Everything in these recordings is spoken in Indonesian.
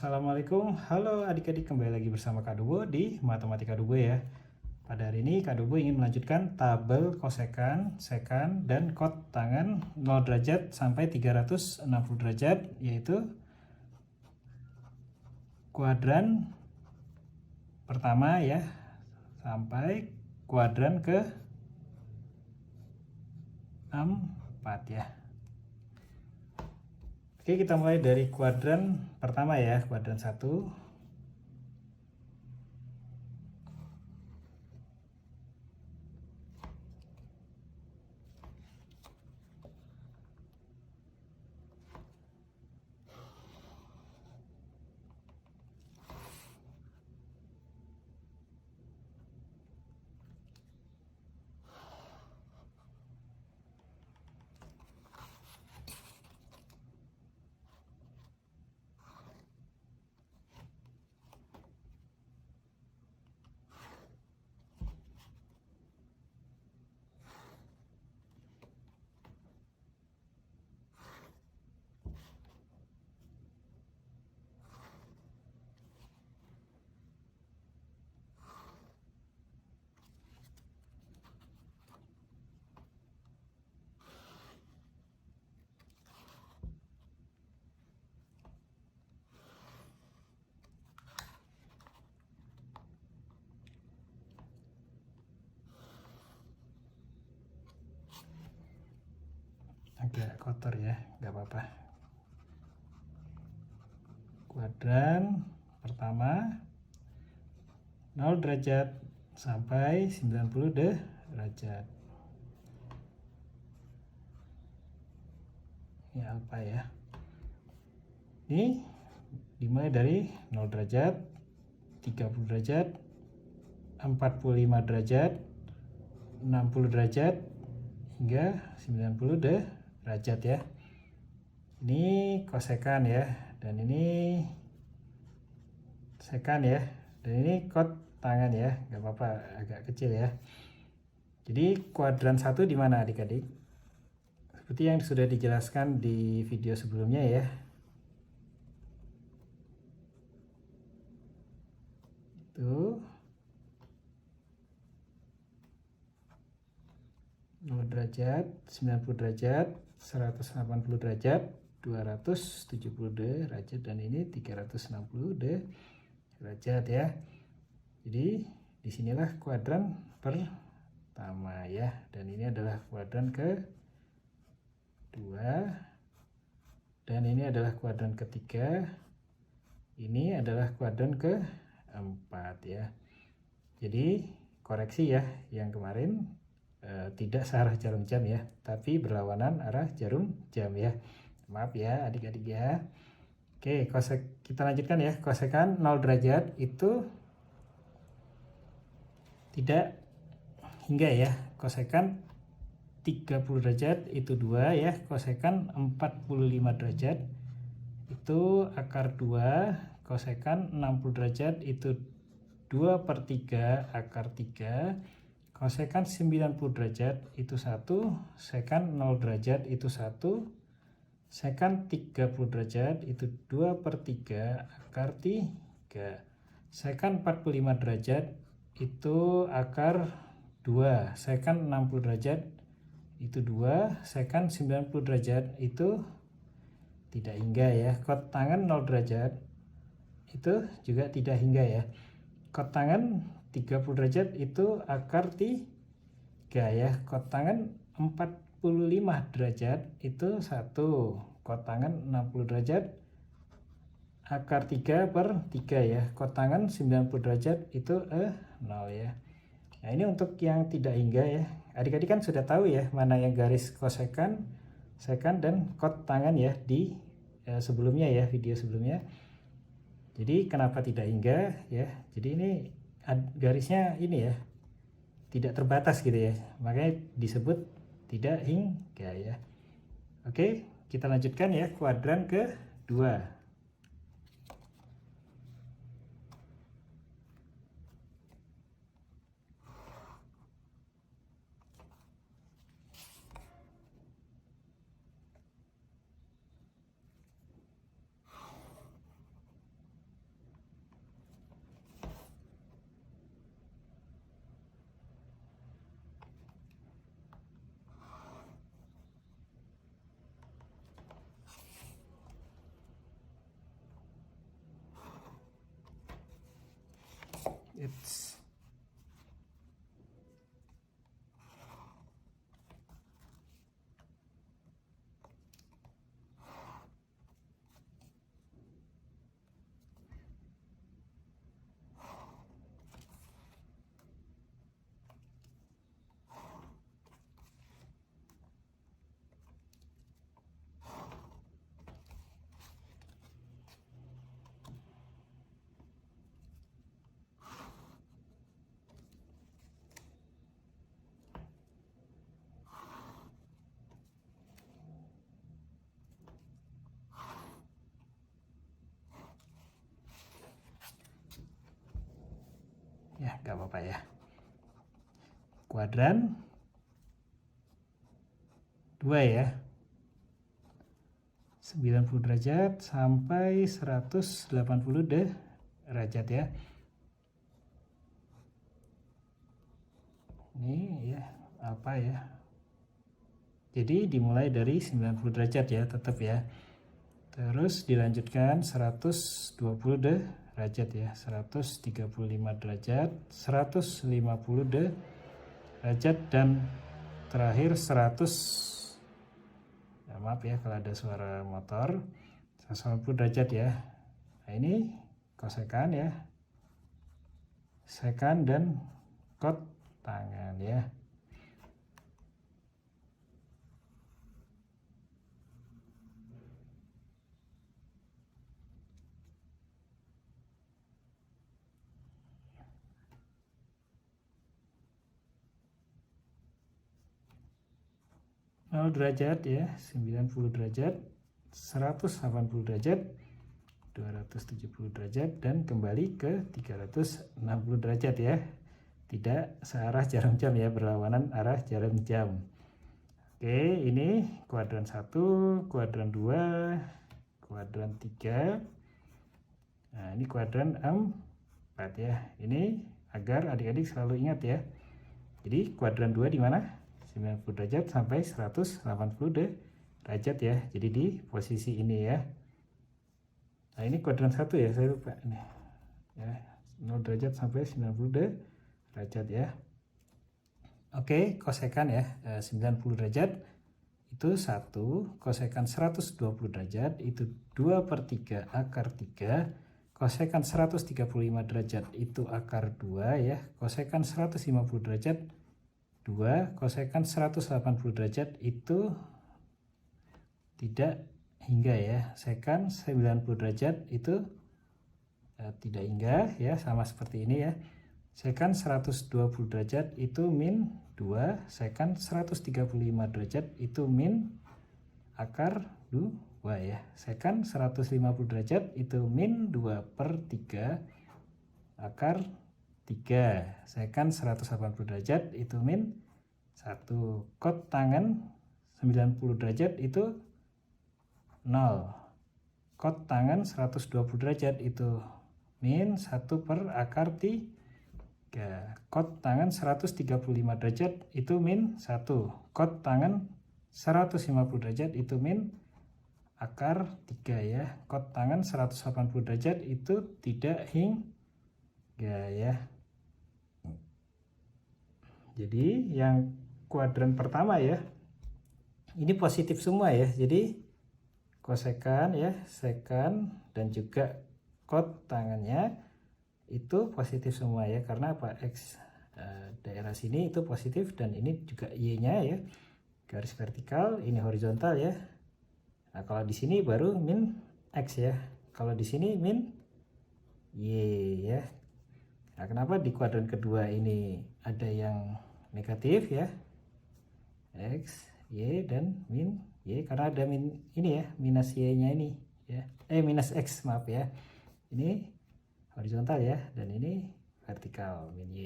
Assalamualaikum, halo adik-adik, kembali lagi bersama Kak Dubo di Matematika Dubo ya. Pada hari ini Kak Dubo ingin melanjutkan tabel kosekan, sekan, dan kot tangan 0 derajat sampai 360 derajat, yaitu kuadran pertama ya, sampai kuadran ke 4 ya. Oke, kita mulai dari kuadran pertama ya, kuadran 1. Agak kotor ya, nggak apa-apa. Kuadran pertama 0 derajat sampai 90 derajat. Ini apa ya? Ini dimulai dari 0 derajat, 30 derajat, 45 derajat, 60 derajat, hingga 90 derajat ya. Ini kosekan ya, dan ini sekan ya, dan ini kot tangan ya, nggak apa-apa, agak kecil ya. Jadi kuadran 1 di mana adik-adik? Seperti yang sudah dijelaskan di video sebelumnya ya. Itu 0 derajat, 90 derajat, 180 derajat, 270 derajat, dan ini 360 derajat ya. Jadi disinilah kuadran pertama ya, dan ini adalah kuadran kedua, dan ini adalah kuadran ketiga, ini adalah kuadran keempat ya. Jadi koreksi ya, yang kemarin tidak searah jarum jam ya, tapi berlawanan arah jarum jam ya. Maaf ya adik-adik ya. Oke, kita lanjutkan ya. Kosekan 0 derajat itu tidak hingga ya. Kosekan 30 derajat itu 2 ya. Kosekan 45 derajat itu akar 2. Kosekan 60 derajat itu 2/3 akar 3. Kosekan 90 derajat itu 1, sekan 0 derajat itu 1, sekan 30 derajat itu 2/3 akar 3. Sekan 45 derajat itu akar 2, sekan 60 derajat itu 2, sekan 90 derajat itu tidak hingga ya. Kot tangan 0 derajat itu juga tidak hingga ya. Kot tangan 30 derajat itu akar 3 ya. Kot tangan 45 derajat itu 1. Kot tangan 60 derajat akar 3/3 ya. Kot tangan 90 derajat itu 0 ya. Nah, ini untuk yang tidak hingga ya. Adik-adik kan sudah tahu ya mana yang garis kosekan, sekan, dan kot tangan ya di sebelumnya ya, video sebelumnya. Jadi kenapa tidak hingga ya? Jadi ini garisnya ini ya, tidak terbatas gitu ya, makanya disebut tidak hingga ya. Oke, kita lanjutkan ya, kuadran kedua. It's ya nggak apa-apa ya. Kuadran 2 ya, 90 derajat sampai 180 derajat ya. Ini ya apa ya, jadi dimulai dari 90 derajat ya tetap ya, terus dilanjutkan 120 derajat ya, 135 derajat, 150 derajat, dan terakhir 100, ya maaf ya kalau ada suara motor, 180 derajat ya. Nah ini kosekan ya, sekan dan kot tangan ya. Derajat ya, 90 derajat, 180 derajat, 270 derajat, dan kembali ke 360 derajat ya. Tidak searah jarum jam ya, berlawanan arah jarum jam. Oke, ini kuadran 1, kuadran 2, kuadran 3. Nah, ini kuadran 4 ya. Ini agar adik-adik selalu ingat ya. Jadi kuadran 2 di mana? 90 derajat sampai 180 derajat ya. Jadi di posisi ini ya. Nah, ini kuadran 1 ya, saya lupa ini. Ya, 0 derajat sampai 90 derajat ya. Oke, kosekan ya, 90 derajat itu 1, kosekan 120 derajat itu 2/3 akar 3, kosekan 135 derajat itu akar 2 ya, kosekan 150 derajat 2, kosekan 180 derajat itu tidak hingga ya, sekan 90 derajat itu tidak hingga ya, sama seperti ini ya. Sekan 120 derajat itu min 2, sekan 135 derajat itu min akar 2 ya. Sekan 150 derajat itu min 2/3 akar 3. Sekan 180 derajat itu min 1. Kot tangan 90 derajat itu 0. Kot tangan 120 derajat itu min 1 per akar 3. Kot tangan 135 derajat itu min 1. Kot tangan 150 derajat itu min akar 3 ya. Kot tangan 180 derajat itu tidak hingga ya. Jadi yang kuadran pertama ya, ini positif semua ya. Jadi kosekan ya, sekan, dan juga kot tangannya itu positif semua ya. Karena apa? X daerah sini itu positif, dan ini juga Y-nya ya, garis vertikal, ini horizontal ya. Nah, kalau di sini baru min X ya. Kalau di sini min Y ya. Nah, kenapa di kuadran kedua ini ada yang negatif ya, X, Y, dan min Y? Karena ada min ini ya, minus Y nya ini ya, minus X, maaf ya. Ini horizontal ya, dan ini vertikal, min Y.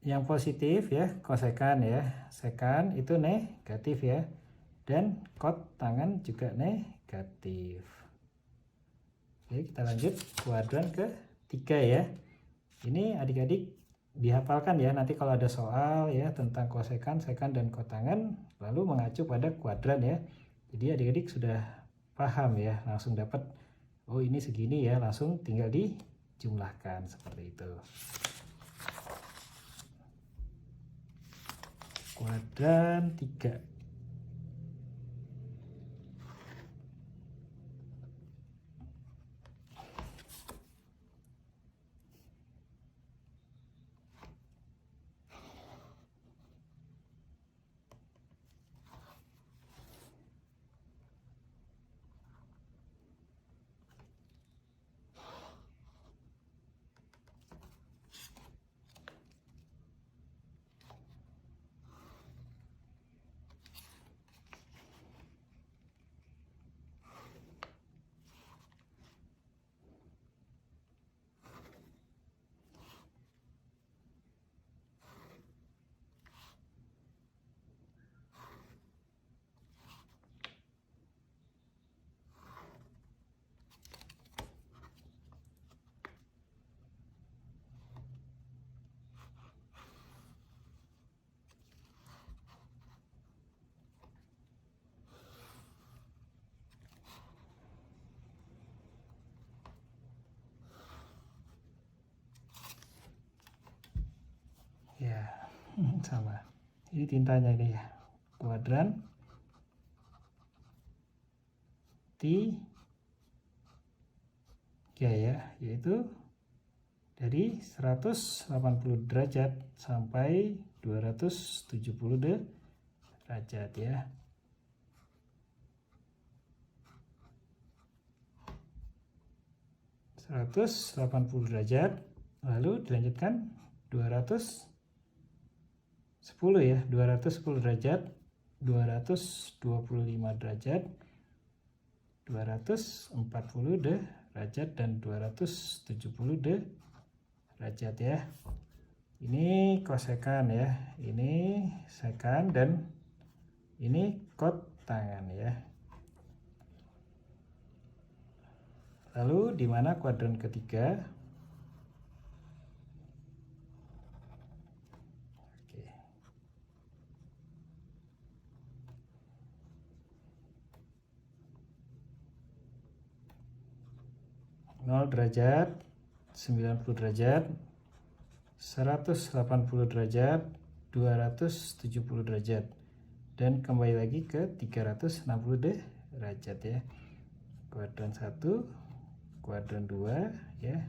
Yang positif ya, kosekan ya, sekan itu negatif ya, dan kot tangan juga negatif. Oke, kita lanjut kuadran ketiga ya. Ini adik-adik dihafalkan ya, nanti kalau ada soal ya tentang kosekan, sekan, dan kot tangan, lalu mengacu pada kuadran ya. Jadi adik-adik sudah paham ya, langsung dapat oh ini segini ya, langsung tinggal dijumlahkan seperti itu. Kuadran 3. Ya, sama. Ini tintanya ini ya. Kuadran 3 ya, yaitu dari 180 derajat sampai 270 derajat ya. Seratus 180 derajat, lalu dilanjutkan 210 ya, 210 derajat, 225 derajat, 240 derajat, dan 270 derajat ya. Ini kosekan ya, ini sekan, dan ini kot tangan ya. Lalu di mana kuadran ketiga? Oke. 0 derajat, 90 derajat, 180 derajat, 270 derajat, dan kembali lagi ke 360 derajat ya. Kuadran 1, kuadran 2 ya,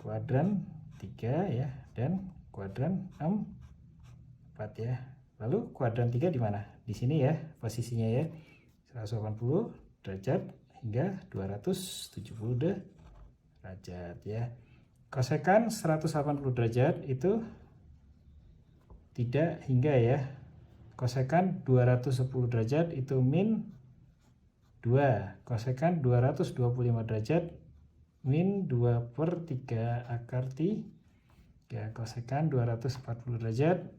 kuadran 3 ya, dan kuadran 4 ya. Lalu kuadran 3 di mana? Di sini ya posisinya ya. 180 derajat hingga 270 derajat ya. Kosekan 180 derajat itu tidak hingga ya. Kosekan 210 derajat itu min 2. Kosekan 225 derajat min 2 per 3 akar 3. Kosekan 240 derajat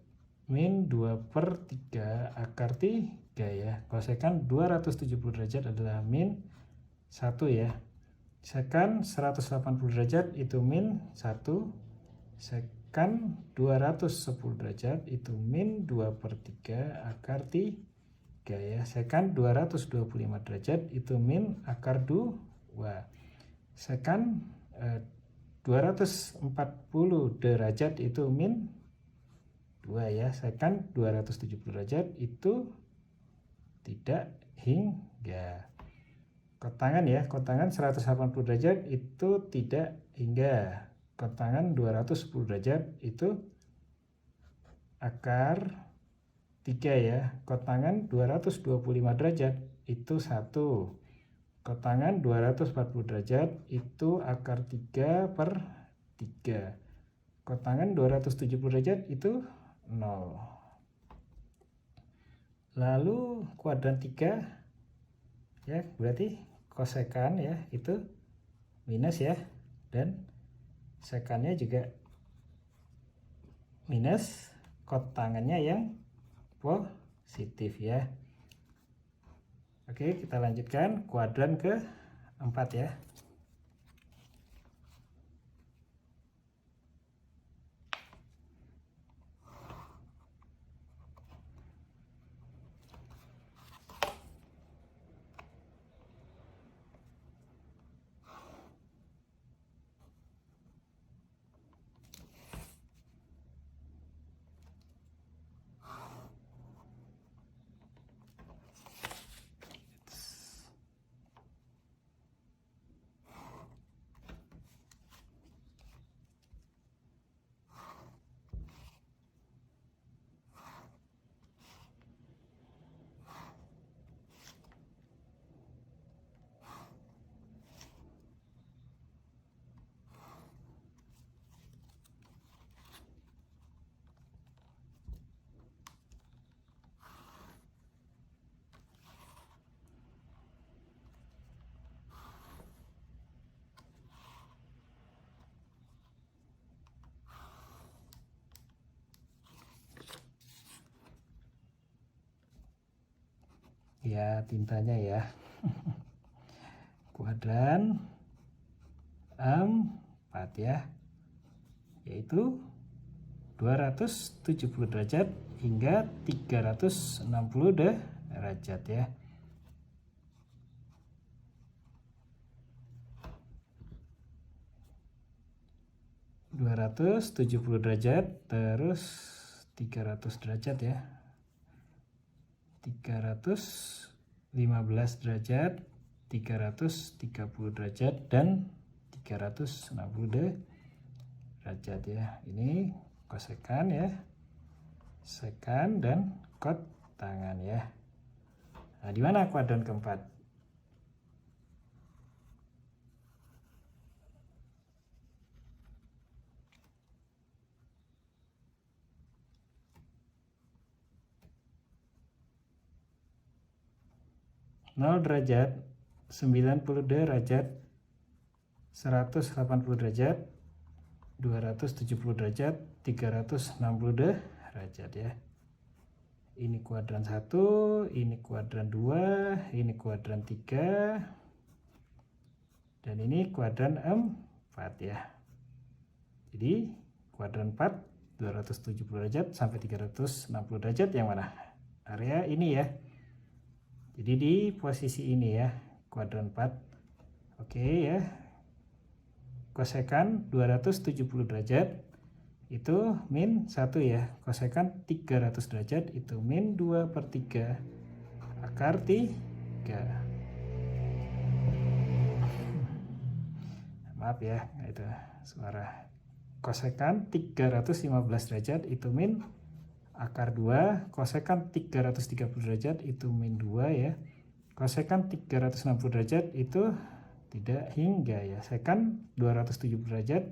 min 2 per 3 akar 3 ya. Kosekan 270 derajat adalah min 1 ya. Sekan 180 derajat itu min 1. Sekan 210 derajat itu min 2 per 3 akar 3 ya. Sekan 225 derajat itu min akar 2. Sekan 240 derajat itu min 2 ya. Sekan 270 derajat itu tidak hingga. Kotangan ya, kotangan 180 derajat itu tidak hingga. Kotangan 210 derajat itu akar 3 ya. Kotangan 225 derajat itu 1. Kotangan 240 derajat itu akar 3 per 3. Kotangan 270 derajat itu 0. Lalu kuadran 3 ya, berarti kosekan ya itu minus ya, dan sekannya juga minus, kot tangannya yang positif ya. Oke, kita lanjutkan kuadran ke 4 ya. ya tintanya ya. Kuadran 4 ya, yaitu 270 derajat hingga 360 derajat ya. (270 derajat terus 300 derajat ya, 315 derajat, 330 derajat, dan 360 derajat ya. Ini kosekan ya, sekan dan kot tangan ya. Nah, di mana kuadran keempat? (0 derajat, 90 derajat, 180 derajat, 270 derajat, 360 derajat ya. Ini kuadran 1, ini kuadran 2, ini kuadran 3, dan ini kuadran 4 ya. Jadi kuadran 4 270 derajat sampai 360 derajat yang mana? Area ini ya. Jadi di posisi ini ya, kuadran 4. Oke ya. Kosekan 270 derajat itu min 1 ya. Kosekan 300 derajat itu min 2/3 akar 3. Maaf ya, itu suara. Kosekan 315 derajat itu min akar 2, kosekan 330 derajat itu min 2 ya. Kosekan 360 derajat itu tidak hingga ya. Sekan 270 derajat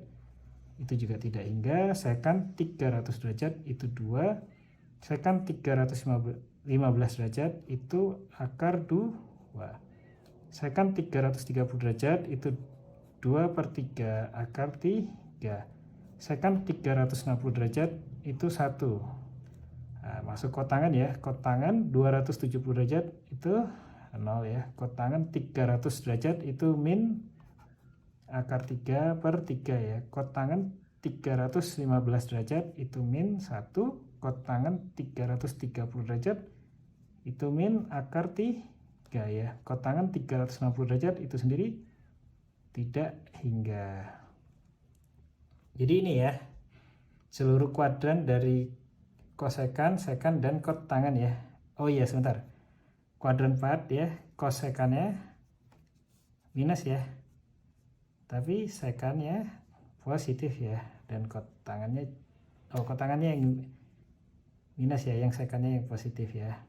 itu juga tidak hingga. Sekan 300 derajat itu 2. Sekan 315 derajat itu akar 2. Sekan 330 derajat itu 2/3 akar 3. Sekan 360 derajat itu 1. Nah, masuk kotangan ya. Kotangan 270 derajat itu 0 ya. Kotangan 300 derajat itu min akar 3/3 ya. Kotangan 315 derajat itu min 1. Kotangan 330 derajat itu min akar 3 ya. Kotangan 360 derajat itu sendiri tidak hingga. Jadi ini ya, seluruh kuadran dari kosekan, sekan, dan kot tangan ya. Oh iya sebentar, kuadran 4 ya, kosekannya minus ya, tapi sekannya positif ya, dan kot tangannya, kot tangannya yang minus ya, yang sekannya yang positif ya.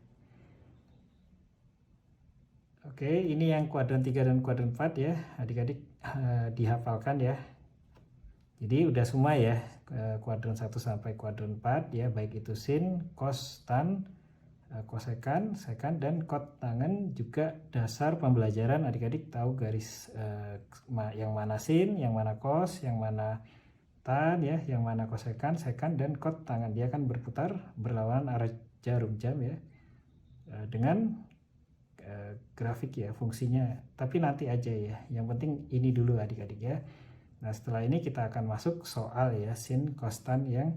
Oke, ini yang kuadran 3 dan kuadran 4 ya, adik-adik dihafalkan ya. Jadi udah semua ya, kuadran 1 sampai kuadran 4 ya, baik itu sin, cos, tan, kosekan, sekan, dan kot tangan. Juga dasar pembelajaran adik-adik tahu garis yang mana sin, yang mana cos, yang mana tan ya, yang mana kosekan, sekan, dan kot tangan. Dia akan berputar berlawanan arah jarum jam ya, dengan grafik ya, fungsinya. Tapi nanti aja ya, yang penting ini dulu adik-adik ya. Nah, setelah ini kita akan masuk soal ya, sin, cos, tan yang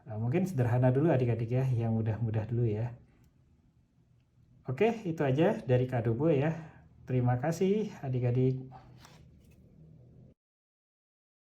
mungkin sederhana dulu adik-adik ya, yang mudah-mudah dulu ya. Oke, itu aja dari Kak Dubo ya. Terima kasih adik-adik.